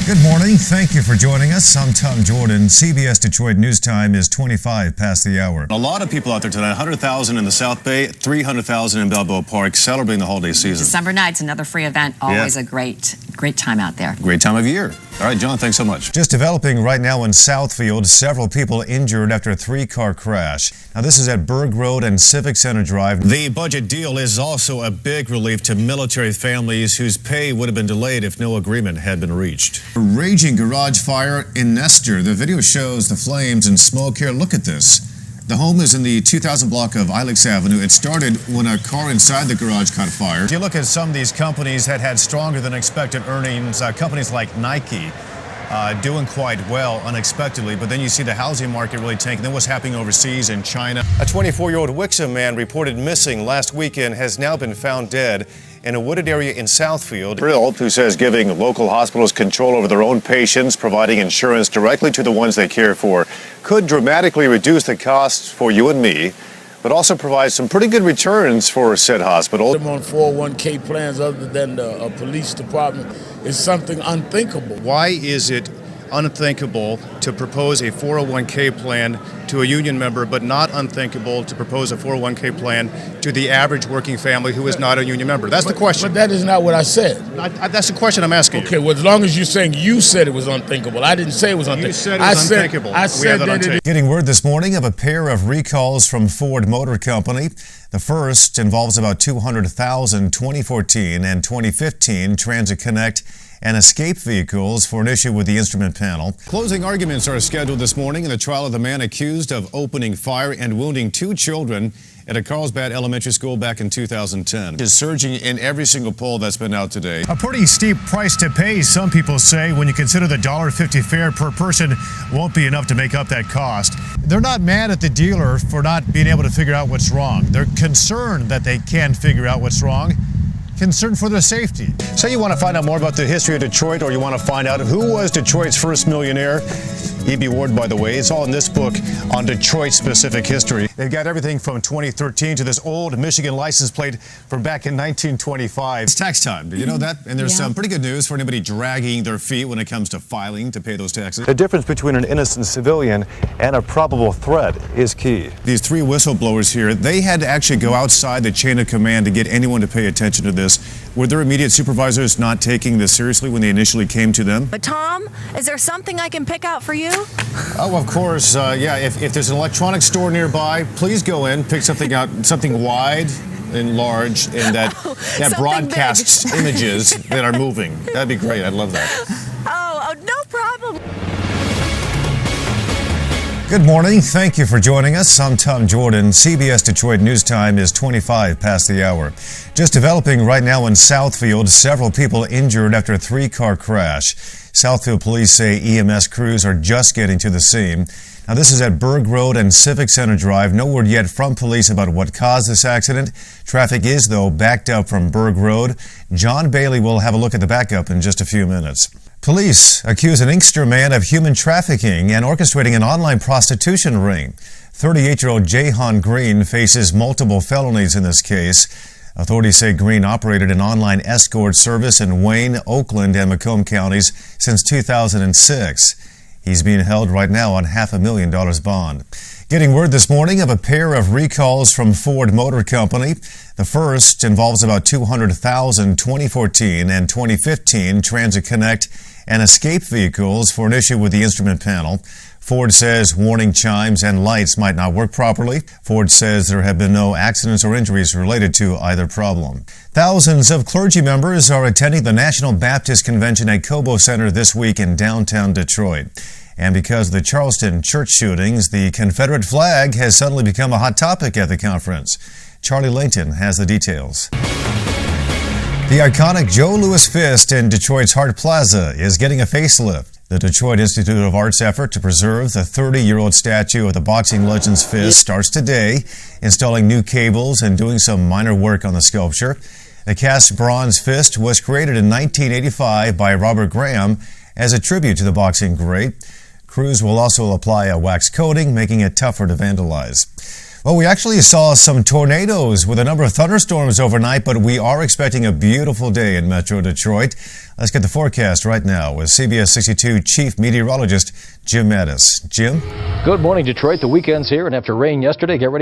Good morning. Thank you for joining us. I'm Tom Jordan. CBS Detroit News Time is 25 past the hour. A lot of people out there tonight, 100,000 in the South Bay, 300,000 in Balboa Park, celebrating the holiday season. December night's another free event. Always a great time out there. Great time of year. All right, John, thanks so much. Just developing right now in Southfield, several people injured after a three-car crash. Now, this is at Berg Road and Civic Center Drive. The budget deal is also a big relief to military families whose pay would have been delayed if no agreement had been reached. A raging garage fire in Nestor. The video shows the flames and smoke here. Look at this. The home is in the 2000 block of Ilex Avenue. It started when a car inside the garage caught fire. If you look at some of these companies that had stronger than expected earnings, companies like Nike doing quite well unexpectedly, but then you see the housing market really tanking. Then what's happening overseas in China. A 24-year-old Wixom man reported missing last weekend has now been found dead in a wooded area in Southfield. Thrilled, who says giving local hospitals control over their own patients, providing insurance directly to the ones they care for, could dramatically reduce the costs for you and me, but also provide some pretty good returns for said hospital. Them on 401k plans other than the police department is something unthinkable. Why is it unthinkable to propose a 401k plan to a union member, but not unthinkable to propose a 401k plan to the average working family who is not a union member? That's the question. But that is not what I said. That's the question I'm asking you. Okay, well, as long as you're saying you said it was unthinkable. I didn't say it was unthinkable. You said it was unthinkable. I said that it is. Getting word this morning of a pair of recalls from Ford Motor Company. The first involves about 200,000 2014 and 2015 Transit Connect and Escape vehicles for an issue with the instrument panel. Closing arguments are scheduled this morning in the trial of the man accused of opening fire and wounding two children at a Carlsbad elementary school back in 2010. It is surging in every single poll that's been out today. A pretty steep price to pay, some people say, when you consider the $1.50 fare per person won't be enough to make up that cost. They're not mad at the dealer for not being able to figure out what's wrong. They're concerned that they can't figure out what's wrong. Concerned for their safety. Say you want to find out more about the history of Detroit, or you want to find out who was Detroit's first millionaire. E.B. Ward, by the way, it's all in this book on Detroit-specific history. They've got everything from 2013 to this old Michigan license plate from back in 1925. It's tax time. Did you know that? And there's some pretty good news for anybody dragging their feet when it comes to filing to pay those taxes. The difference between an innocent civilian and a probable threat is key. These three whistleblowers here, they had to actually go outside the chain of command to get anyone to pay attention to this. Were their immediate supervisors not taking this seriously when they initially came to them? But Tom, is there something I can pick out for you? Oh, of course. Yeah, if there's an electronics store nearby, please go in, pick something out, something wide and large, and that broadcasts images that are moving. That'd be great. I'd love that. Oh, no problem. Good morning. Thank you for joining us. I'm Tom Jordan. CBS Detroit News Time is 25 past the hour. Just developing right now in Southfield, several people injured after a three-car crash. Southfield police say EMS crews are just getting to the scene. Now, this is at Berg Road and Civic Center Drive. No word yet from police about what caused this accident. Traffic is, though, backed up from Berg Road. John Bailey will have a look at the backup in just a few minutes. Police accuse an Inkster man of human trafficking and orchestrating an online prostitution ring. 38-year-old Jahan Green faces multiple felonies in this case. Authorities say Green operated an online escort service in Wayne, Oakland, and Macomb counties since 2006. He's being held right now on $500,000 bond. Getting word this morning of a pair of recalls from Ford Motor Company. The first involves about 200,000 2014 and 2015 Transit Connect and Escape vehicles for an issue with the instrument panel. Ford says warning chimes and lights might not work properly. Ford says there have been no accidents or injuries related to either problem. Thousands of clergy members are attending the National Baptist Convention at Cobo Center this week in downtown Detroit. And because of the Charleston church shootings, the Confederate flag has suddenly become a hot topic at the conference. Charlie Langton has the details. The iconic Joe Louis Fist in Detroit's Hart Plaza is getting a facelift. The Detroit Institute of Art's effort to preserve the 30-year-old statue of the boxing legend's fist starts today, installing new cables and doing some minor work on the sculpture. The cast bronze fist was created in 1985 by Robert Graham as a tribute to the boxing great. Crews will also apply a wax coating, making it tougher to vandalize. Well, we actually saw some tornadoes with a number of thunderstorms overnight, but we are expecting a beautiful day in Metro Detroit. Let's get the forecast right now with CBS 62 Chief Meteorologist Jim Mattis. Jim? Good morning, Detroit. The weekend's here, and after rain yesterday, get ready